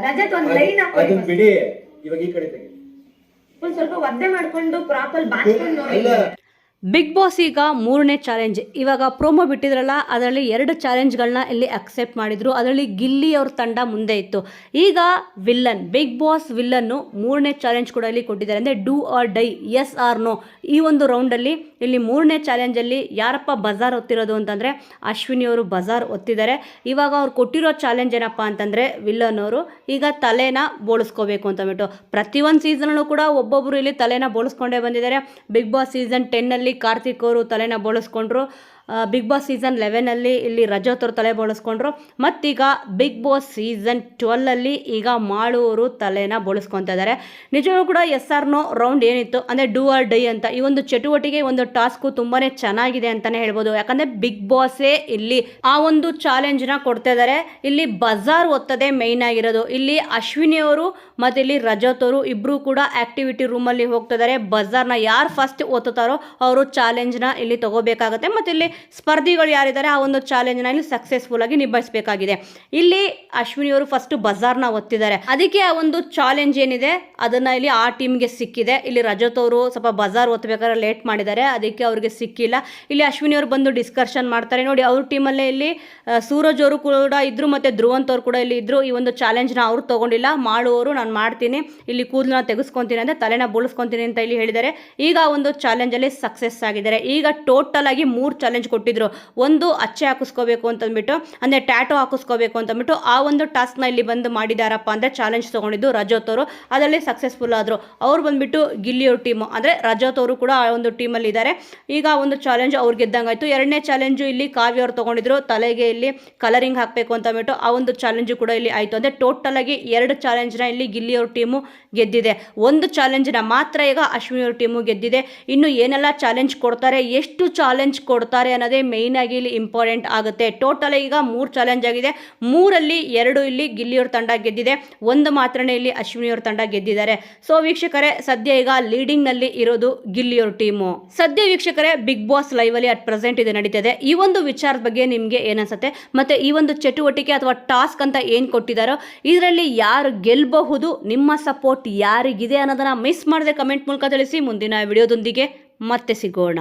ರಜತ್ ಒಂದ್ ಲೈನ್ ಅದನ್ನ ಬಿಡಿ, ಇವಾಗ ಈ ಕಡೆ ತೆಗಿ. ಒಂದ್ ಸ್ವಲ್ಪ ಒದ್ದೆ ಮಾಡ್ಕೊಂಡು ಪ್ರಾಪರ್ ಬಾಚ್ಕೊಂಡು ನೋಡಿ. ಬಿಗ್ ಬಾಸ್ ಈಗ 3ನೇ ಚಾಲೆಂಜ್ ಇವಾಗ ಪ್ರೋಮೋ ಬಿಟ್ಟಿದ್ರಲ್ಲ, ಅದರಲ್ಲಿ 2 ಚಾಲೆಂಜ್ಗಳನ್ನ ಇಲ್ಲಿ ಅಕ್ಸೆಪ್ಟ್ ಮಾಡಿದ್ರು. ಅದರಲ್ಲಿ ಗಿಲ್ಲಿ ಅವ್ರ ತಂಡ ಮುಂದೆ ಇತ್ತು. ಈಗ ವಿಲ್ಲನ್ ಬಿಗ್ ಬಾಸ್ ವಿಲ್ಲನ್ನು 3ನೇ ಚಾಲೆಂಜ್ ಕೂಡ ಇಲ್ಲಿ ಕೊಟ್ಟಿದ್ದಾರೆ. ಅಂದರೆ do or die, yes or no. ಈ ಒಂದು ರೌಂಡಲ್ಲಿ ಇಲ್ಲಿ 3ನೇ ಚಾಲೆಂಜಲ್ಲಿ ಯಾರಪ್ಪ ಬಜಾರ್ ಒತ್ತಿರೋದು ಅಂತಂದರೆ ಅಶ್ವಿನಿ ಅವರು ಬಜಾರ್ ಒತ್ತಿದ್ದಾರೆ. ಇವಾಗ ಅವ್ರು ಕೊಟ್ಟಿರೋ ಚಾಲೆಂಜ್ ಏನಪ್ಪ ಅಂತಂದರೆ ವಿಲ್ಲನ್ ಅವರು ಈಗ ತಲೆನ ಬೋಳಿಸ್ಕೋಬೇಕು ಅಂತಬಿಟ್ಟು. ಪ್ರತಿಯೊಂದು ಸೀಸನಲ್ಲೂ ಕೂಡ ಒಬ್ಬೊಬ್ಬರು ಇಲ್ಲಿ ತಲೆನ ಬೋಳಿಸ್ಕೊಂಡೇ ಬಂದಿದ್ದಾರೆ. ಬಿಗ್ ಬಾಸ್ ಸೀಸನ್ 10ನಲ್ಲಿ ಕಾರ್ತಿಕ್ ಅವರು ತಲೆನ ಬೋಳಿಸ್ಕೊಂಡ್ರು. ಬಿಗ್ ಬಾಸ್ ಸೀಸನ್ 11ನಲ್ಲಿ ಇಲ್ಲಿ ರಜತ್ ಅವರು ತಲೆ ಬೋಳಿಸ್ಕೊಂಡ್ರು. ಮತ್ತೀಗ ಬಿಗ್ ಬಾಸ್ ಸೀಸನ್ 12ಅಲ್ಲಿ ಈಗ ಮಾಳು ಅವರು ತಲೆನ ಬೋಳಿಸ್ಕೊತಾ ಇದ್ದಾರೆ. ನಿಜವೂ ಕೂಡ ಎಸ್ ಆರ್ ನೋ ರೌಂಡ್ ಏನಿತ್ತು ಅಂದರೆ ಡೂ ಆರ್ ಡೈ ಅಂತ, ಈ ಒಂದು ಚಟುವಟಿಕೆ ಒಂದು ಟಾಸ್ಕು ತುಂಬಾ ಚೆನ್ನಾಗಿದೆ ಅಂತಲೇ ಹೇಳ್ಬೋದು. ಯಾಕಂದರೆ ಬಿಗ್ ಬಾಸೇ ಇಲ್ಲಿ ಆ ಒಂದು ಚಾಲೆಂಜ್ನ ಕೊಡ್ತಾ ಇದ್ದಾರೆ. ಇಲ್ಲಿ ಬಜಾರ್ ಒತ್ತದೇ ಮೇಯ್ನ್ ಆಗಿರೋದು. ಇಲ್ಲಿ ಅಶ್ವಿನಿ ಅವರು ಮತ್ತು ಇಲ್ಲಿ ರಜತ್ ಅವರು ಇಬ್ಬರು ಕೂಡ ಆ್ಯಕ್ಟಿವಿಟಿ ರೂಮಲ್ಲಿ ಹೋಗ್ತಾ ಇದ್ದಾರೆ. ಬಜಾರ್ನ ಯಾರು ಫಸ್ಟ್ ಒತ್ತುತ್ತಾರೋ ಅವರು ಚಾಲೆಂಜ್ನ ಇಲ್ಲಿ ತಗೋಬೇಕಾಗತ್ತೆ. ಮತ್ತು ಇಲ್ಲಿ ಸ್ಪರ್ಧಿಗಳು ಯಾರಿದ್ದಾರೆ ಆ ಒಂದು ಚಾಲೆಂಜ್ನ ಇಲ್ಲಿ ಸಕ್ಸಸ್ಫುಲ್ ಆಗಿ ನಿಭಾಯಿಸಬೇಕಾಗಿದೆ. ಇಲ್ಲಿ ಅಶ್ವಿನಿ ಅವರು ಫಸ್ಟ್ ಬಜಾರ್ನ ಒತ್ತಿದ್ದಾರೆ. ಅದಕ್ಕೆ ಆ ಒಂದು ಚಾಲೆಂಜ್ ಏನಿದೆ ಅದನ್ನ ಇಲ್ಲಿ ಆ ಟೀಮ್ಗೆ ಸಿಕ್ಕಿದೆ. ಇಲ್ಲಿ ರಜತ್ ಅವರು ಸ್ವಲ್ಪ ಬಜಾರ್ ಒತ್ತಬೇಕಾದ್ರೆ ಲೇಟ್ ಮಾಡಿದ್ದಾರೆ, ಅದಕ್ಕೆ ಅವ್ರಿಗೆ ಸಿಕ್ಕಿಲ್ಲ. ಇಲ್ಲಿ ಅಶ್ವಿನಿ ಅವರು ಬಂದು ಡಿಸ್ಕಷನ್ ಮಾಡ್ತಾರೆ. ನೋಡಿ, ಅವ್ರ ಟೀಮಲ್ಲೇ ಇಲ್ಲಿ ಸೂರಜ್ ಅವರು ಕೂಡ ಇದ್ರು, ಮತ್ತೆ ಧ್ರುವಂತ್ ಅವರು ಕೂಡ ಇಲ್ಲಿ ಇದ್ರು. ಈ ಒಂದು ಚಾಲೆಂಜ್ನ ಅವ್ರು ತಗೊಂಡಿಲ್ಲ. ಮಾಡುವವರು ನಾನು ಮಾಡ್ತೀನಿ, ಇಲ್ಲಿ ಕೂದಲನ್ನ ತೆಗೆಸ್ಕೊಂತೀನಿ ಅಂದರೆ ತಲೆನ ಬೋಳಿಸ್ಕೊಂತೀನಿ ಅಂತ ಇಲ್ಲಿ ಹೇಳಿದ್ದಾರೆ. ಈಗ ಒಂದು ಚಾಲೆಂಜಲ್ಲಿ ಸಕ್ಸಸ್ ಆಗಿದ್ದಾರೆ. ಈಗ ಟೋಟಲ್ ಆಗಿ 3 ಚಾಲೆಂಜ್ ಕೊಟ್ಟಿದ್ರು. ಒಂದು ಅಚ್ಚೆ ಹಾಕಿಸ್ಕೋಬೇಕು ಅಂತಂದ್ಬಿಟ್ಟು, ಅಂದರೆ ಟ್ಯಾಟೋ ಹಾಕಿಸ್ಕೋಬೇಕು ಅಂತಂದ್ಬಿಟ್ಟು ಆ ಒಂದು ಟಾಸ್ಕ್ನ ಇಲ್ಲಿ ಬಂದು ಮಾಡಿದಾರಪ್ಪ ಅಂದರೆ ಚಾಲೆಂಜ್ ತೊಗೊಂಡಿದ್ದು ರಜತ್ ಅವರು. ಅದರಲ್ಲಿ ಸಕ್ಸಸ್ಫುಲ್ ಆದರು. ಅವ್ರು ಬಂದುಬಿಟ್ಟು ಗಿಲ್ಲಿಯವ್ರ ಟೀಮು ಅಂದರೆ ರಜತ್ ಅವರು ಕೂಡ ಆ ಒಂದು ಟೀಮಲ್ಲಿ ಇದ್ದಾರೆ. ಈಗ ಒಂದು ಚಾಲೆಂಜ್ ಅವ್ರು ಗೆದ್ದಂಗಾಯಿತು. 2ನೇ ಚಾಲೆಂಜು ಇಲ್ಲಿ ಕಾವ್ಯ ಅವರು ತೊಗೊಂಡಿದ್ರು. ತಲೆಗೆ ಇಲ್ಲಿ ಕಲರಿಂಗ್ ಹಾಕಬೇಕು ಅಂತಂದ್ಬಿಟ್ಟು ಆ ಒಂದು ಚಾಲೆಂಜು ಕೂಡ ಇಲ್ಲಿ ಆಯಿತು. ಅಂದರೆ ಟೋಟಲ್ ಆಗಿ 2 ಚಾಲೆಂಜ್ನ ಇಲ್ಲಿ ಗಿಲ್ಲಿಯವ್ರ ಟೀಮು ಗೆದ್ದಿದೆ. ಒಂದು ಚಾಲೆಂಜ್ನ ಮಾತ್ರ ಈಗ ಅಶ್ವಿನಿ ಅವ್ರ ಟೀಮು ಗೆದ್ದಿದೆ. ಇನ್ನು ಏನೆಲ್ಲ ಚಾಲೆಂಜ್ ಕೊಡ್ತಾರೆ, ಎಷ್ಟು ಚಾಲೆಂಜ್ ಕೊಡ್ತಾರೆ ಅನ್ನೋದೇ ಮೇಯ್ನ್ ಆಗಿ ಇಲ್ಲಿ ಇಂಪಾರ್ಟೆಂಟ್ ಆಗುತ್ತೆ. ಟೋಟಲ್ ಈಗ 3 ಚಾಲೆಂಜ್ ಆಗಿದೆ. 3ರಲ್ಲಿ 2 ಇಲ್ಲಿ ಗಿಲ್ಲಿಯವ್ರ ತಂಡ ಗೆದ್ದಿದೆ, 1 ಮಾತ್ರನೇ ಇಲ್ಲಿ ಅಶ್ವಿನಿಯವ್ರ ತಂಡ ಗೆದ್ದಿದ್ದಾರೆ. ಸೊ ವೀಕ್ಷಕರೇ, ಸದ್ಯ ಈಗ ಲೀಡಿಂಗ್ ನಲ್ಲಿ ಇರೋದು ಗಿಲ್ಲಿಯವ್ರ ಟೀಮು. ಸದ್ಯ ವೀಕ್ಷಕರೇ, ಬಿಗ್ ಬಾಸ್ ಲೈವ್ ಅಲ್ಲಿ ಅಟ್ ಪ್ರೆಸೆಂಟ್ ಇದು ನಡೀತಿದೆ. ಈ ಒಂದು ವಿಚಾರದ ಬಗ್ಗೆ ನಿಮಗೆ ಏನನ್ಸುತ್ತೆ, ಮತ್ತೆ ಈ ಒಂದು ಚಟುವಟಿಕೆ ಅಥವಾ ಟಾಸ್ಕ್ ಅಂತ ಏನು ಕೊಟ್ಟಿದ್ದಾರೋ ಇದರಲ್ಲಿ ಯಾರು ಗೆಲ್ಲಬಹುದು, ನಿಮ್ಮ ಸಪೋರ್ಟ್ ಯಾರಿಗಿದೆ ಅನ್ನೋದನ್ನ ಮಿಸ್ ಮಾಡದೆ ಕಮೆಂಟ್ ಮೂಲಕ ತಿಳಿಸಿ. ಮುಂದಿನ ವಿಡಿಯೋದೊಂದಿಗೆ ಮತ್ತೆ ಸಿಗೋಣ.